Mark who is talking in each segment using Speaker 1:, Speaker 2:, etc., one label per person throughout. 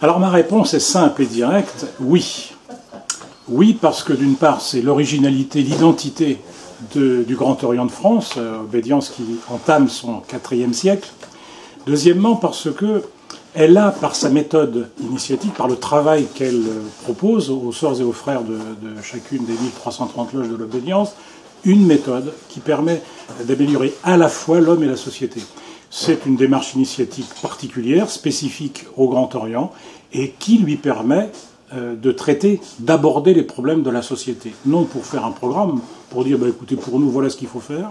Speaker 1: Alors ma réponse est simple et directe, oui. Oui, parce que d'une part, c'est l'originalité, l'identité du Grand Orient de France, obédience qui entame son IVe siècle. Deuxièmement, parce que elle a, par sa méthode initiatique, par le travail qu'elle propose aux sœurs et aux frères de chacune des 1330 loges de l'obédience, une méthode qui permet d'améliorer à la fois l'homme et la société. C'est une démarche initiatique particulière, spécifique au Grand Orient, et qui lui permet de traiter, d'aborder les problèmes de la société. Non pour faire un programme, pour dire, écoutez, pour nous, voilà ce qu'il faut faire,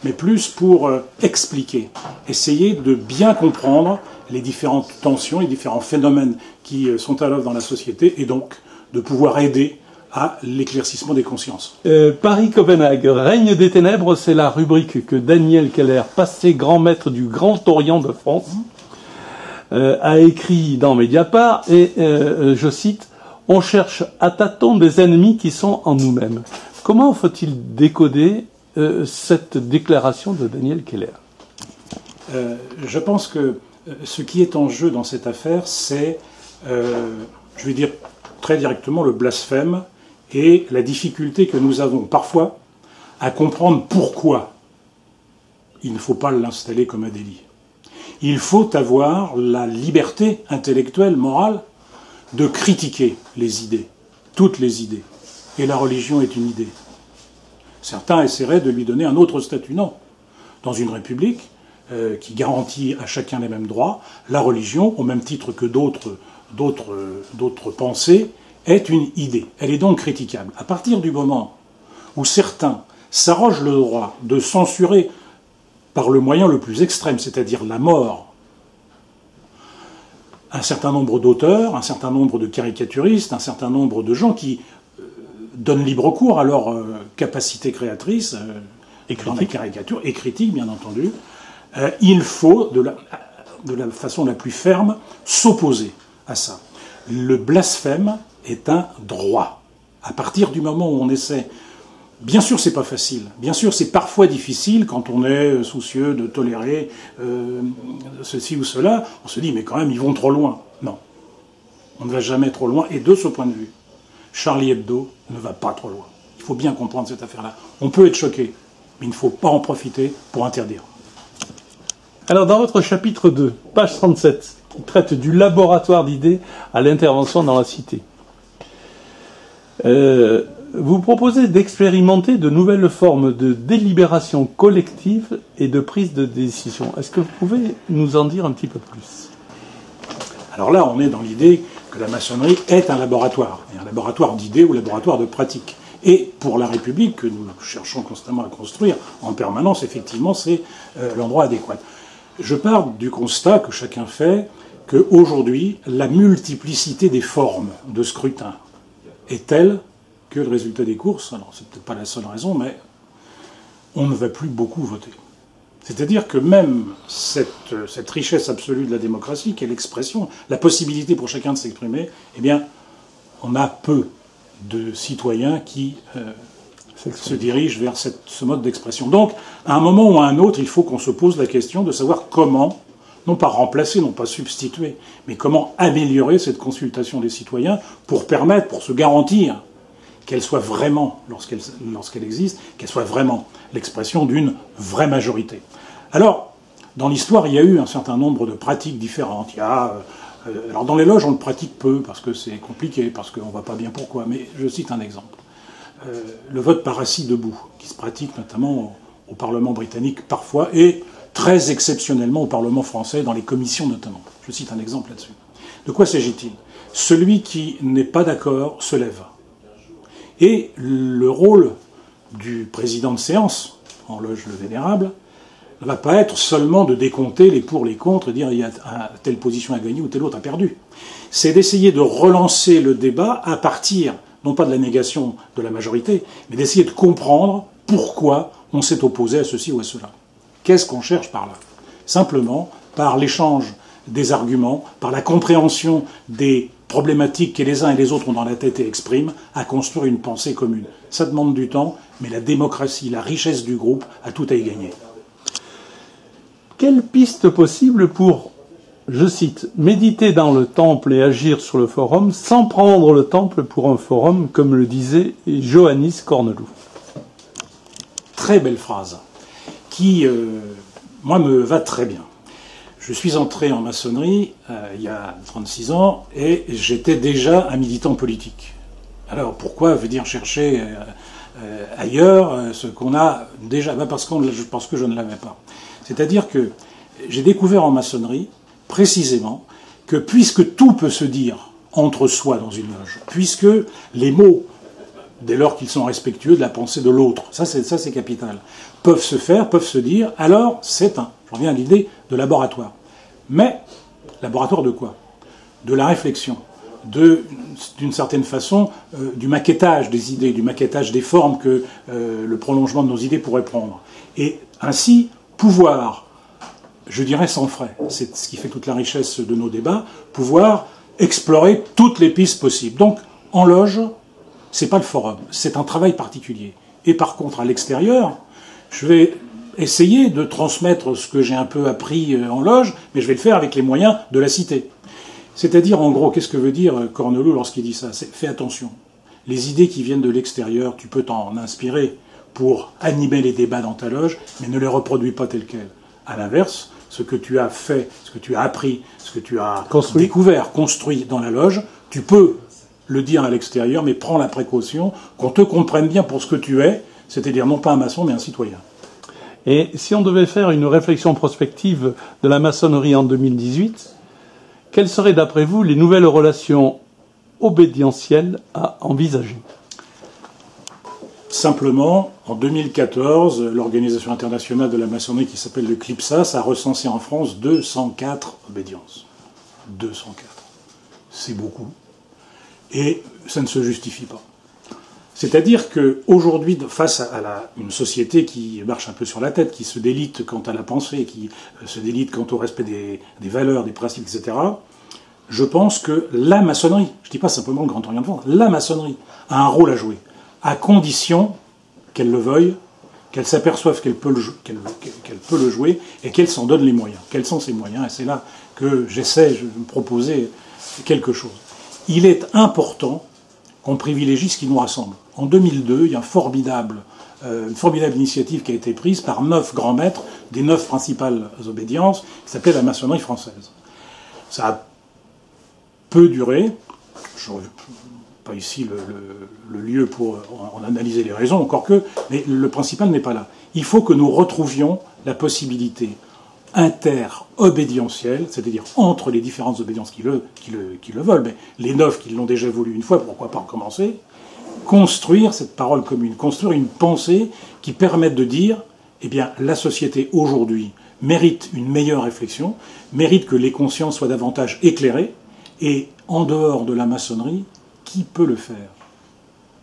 Speaker 1: mais plus pour expliquer, essayer de bien comprendre les différentes tensions, les différents phénomènes qui sont à l'œuvre dans la société, et donc de pouvoir aider à l'éclaircissement des consciences.
Speaker 2: Paris-Copenhague, règne des ténèbres, c'est la rubrique que Daniel Keller, passé grand maître du Grand Orient de France, a écrit dans Mediapart, et je cite, « On cherche à tâtons des ennemis qui sont en nous-mêmes ». Comment faut-il décoder cette déclaration de Daniel Keller?
Speaker 1: Je pense que ce qui est en jeu dans cette affaire, c'est, je vais dire très directement, le blasphème et la difficulté que nous avons parfois à comprendre pourquoi il ne faut pas l'installer comme un délit. Il faut avoir la liberté intellectuelle, morale, de critiquer les idées, toutes les idées. Et la religion est une idée. Certains essaieraient de lui donner un autre statut. Non. Dans une république qui garantit à chacun les mêmes droits, la religion, au même titre que d'autres pensées, est une idée. Elle est donc critiquable. À partir du moment où certains s'arrogent le droit de censurer par le moyen le plus extrême, c'est-à-dire la mort, un certain nombre d'auteurs, un certain nombre de caricaturistes, un certain nombre de gens qui donnent libre cours à leur capacité créatrice, dans la caricature, et critique, bien entendu, il faut, de la façon la plus ferme, s'opposer à ça. Le blasphème est un droit. À partir du moment où on essaie... Bien sûr, c'est pas facile. Bien sûr, c'est parfois difficile quand on est soucieux de tolérer ceci ou cela. On se dit, mais quand même, ils vont trop loin. Non. On ne va jamais trop loin. Et de ce point de vue, Charlie Hebdo ne va pas trop loin. Il faut bien comprendre cette affaire-là. On peut être choqué, mais il ne faut pas en profiter pour interdire.
Speaker 2: Alors, dans votre chapitre 2, page 37, qui traite du laboratoire d'idées à l'intervention dans la cité, vous proposez d'expérimenter de nouvelles formes de délibération collective et de prise de décision. Est-ce que vous pouvez nous en dire un petit peu plus?
Speaker 1: Alors là, on est dans l'idée que la maçonnerie est un laboratoire d'idées ou laboratoire de pratique. Et pour la République, que nous cherchons constamment à construire en permanence, effectivement, c'est l'endroit adéquat. Je pars du constat que chacun fait qu'aujourd'hui, la multiplicité des formes de scrutin est telle que le résultat des courses, alors c'est peut-être pas la seule raison, mais on ne va plus beaucoup voter. C'est-à-dire que même cette richesse absolue de la démocratie, qui est l'expression, la possibilité pour chacun de s'exprimer, eh bien, on a peu de citoyens qui se dirigent vers ce mode d'expression. Donc, à un moment ou à un autre, il faut qu'on se pose la question de savoir comment, non pas remplacer, non pas substituer, mais comment améliorer cette consultation des citoyens pour permettre, pour se garantir qu'elle soit vraiment, lorsqu'elle existe, qu'elle soit vraiment l'expression d'une vraie majorité. Alors, dans l'histoire, il y a eu un certain nombre de pratiques différentes. Alors dans les loges, on le pratique peu, parce que c'est compliqué, parce qu'on ne voit pas bien pourquoi, mais je cite un exemple. Le vote par assis debout, qui se pratique notamment au Parlement britannique parfois, et très exceptionnellement au Parlement français, dans les commissions notamment. Je cite un exemple là-dessus. De quoi s'agit-il? Celui qui n'est pas d'accord se lève. Et le rôle du président de séance, en loge le vénérable, ne va pas être seulement de décompter les pour, les contre, et dire il y a telle position à gagner ou telle autre a perdu. C'est d'essayer de relancer le débat à partir, non pas de la négation de la majorité, mais d'essayer de comprendre pourquoi on s'est opposé à ceci ou à cela. Qu'est-ce qu'on cherche par là? Simplement par l'échange des arguments, par la compréhension des problématiques que les uns et les autres ont dans la tête et expriment, à construire une pensée commune. Ça demande du temps, mais la démocratie, la richesse du groupe a tout à y gagner.
Speaker 2: Quelle piste possible pour je cite, « Méditer dans le temple et agir sur le forum sans prendre le temple pour un forum », comme le disait Johannis Corneloup.
Speaker 1: Très belle phrase, qui, moi, me va très bien. Je suis entré en maçonnerie il y a 36 ans et j'étais déjà un militant politique. Alors pourquoi venir chercher ailleurs ce qu'on a déjà? Parce que je ne l'avais pas. C'est-à-dire que j'ai découvert en maçonnerie précisément que puisque tout peut se dire entre soi dans une loge, puisque les mots, dès lors qu'ils sont respectueux de la pensée de l'autre, ça c'est capital, peuvent se faire, peuvent se dire, alors j'en reviens à l'idée de laboratoire. Mais, laboratoire de quoi? De la réflexion, d'une certaine façon, du maquettage des idées, du maquettage des formes que le prolongement de nos idées pourrait prendre. Et ainsi, pouvoir, je dirais sans frais, c'est ce qui fait toute la richesse de nos débats, pouvoir explorer toutes les pistes possibles. Donc, en loge, c'est pas le forum, c'est un travail particulier. Et par contre, à l'extérieur, je vais essayer de transmettre ce que j'ai un peu appris en loge, mais je vais le faire avec les moyens de la cité. C'est-à-dire, en gros, qu'est-ce que veut dire Corneloup lorsqu'il dit ça? Fais attention. Les idées qui viennent de l'extérieur, tu peux t'en inspirer pour animer les débats dans ta loge, mais ne les reproduis pas telles quelles. À l'inverse, ce que tu as fait, ce que tu as appris, ce que tu as découvert, construit dans la loge, tu peux le dire à l'extérieur, mais prends la précaution qu'on te comprenne bien pour ce que tu es, c'est-à-dire non pas un maçon, mais un citoyen.
Speaker 2: Et si on devait faire une réflexion prospective de la maçonnerie en 2018, quelles seraient d'après vous les nouvelles relations obédientielles à envisager?
Speaker 1: Simplement, en 2014, l'Organisation internationale de la maçonnerie qui s'appelle le CLIPSAS a recensé en France 204 obédiences. 204. C'est beaucoup. Et ça ne se justifie pas. C'est-à-dire qu'aujourd'hui, face à une société qui marche un peu sur la tête, qui se délite quant à la pensée, qui se délite quant au respect des valeurs, des principes, etc., je pense que la maçonnerie, je ne dis pas simplement le Grand Orient de France, la maçonnerie a un rôle à jouer, à condition qu'elle le veuille, qu'elle s'aperçoive qu'elle peut le jouer et qu'elle s'en donne les moyens. Quels sont ces moyens? Et c'est là que j'essaie de me proposer quelque chose. Il est important qu'on privilégie ce qui nous rassemble. En 2002, il y a une formidable initiative qui a été prise par 9 grands maîtres des 9 principales obédiences, qui s'appelait la maçonnerie française. Ça a peu duré. Je n'ai pas ici le lieu pour en analyser les raisons, encore que, mais le principal n'est pas là. Il faut que nous retrouvions la possibilité inter-obédientielle, c'est-à-dire entre les différentes obédiences qui le veulent, mais les 9 qui l'ont déjà voulu une fois, pourquoi pas recommencer, construire cette parole commune, construire une pensée qui permette de dire, eh bien, la société aujourd'hui mérite une meilleure réflexion, mérite que les consciences soient davantage éclairées, et en dehors de la maçonnerie, qui peut le faire?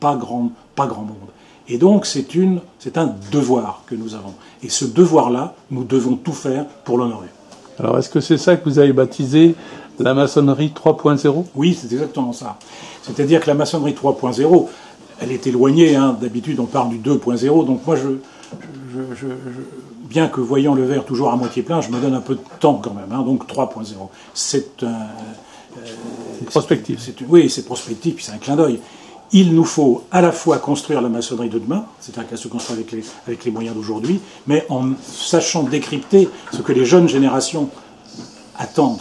Speaker 1: Pas grand monde. Et donc, c'est un devoir que nous avons. Et ce devoir-là, nous devons tout faire pour l'honorer.
Speaker 2: Alors, est-ce que c'est ça que vous avez baptisé la maçonnerie 3.0 ?
Speaker 1: Oui, c'est exactement ça. C'est-à-dire que la maçonnerie 3.0, elle est éloignée. D'habitude, on parle du 2.0. Donc moi, bien que voyant le verre toujours à moitié plein, je me donne un peu de temps quand même. Donc 3.0. C'est
Speaker 2: prospectif.
Speaker 1: Oui, c'est prospectif, puis c'est un clin d'œil. Il nous faut à la fois construire la maçonnerie de demain, c'est-à-dire qu'elle se construit avec les moyens d'aujourd'hui, mais en sachant décrypter ce que les jeunes générations attendent,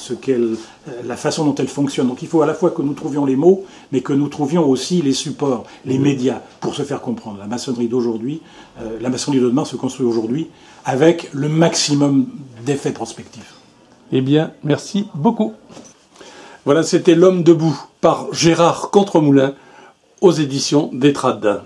Speaker 1: la façon dont elles fonctionnent. Donc il faut à la fois que nous trouvions les mots, mais que nous trouvions aussi les supports, les médias, pour se faire comprendre. La maçonnerie d'aujourd'hui, la maçonnerie de demain se construit aujourd'hui avec le maximum d'effets prospectifs.
Speaker 2: Eh bien, merci beaucoup. Voilà, c'était L'Homme debout par Gérard Contremoulin aux éditions d'Etrade.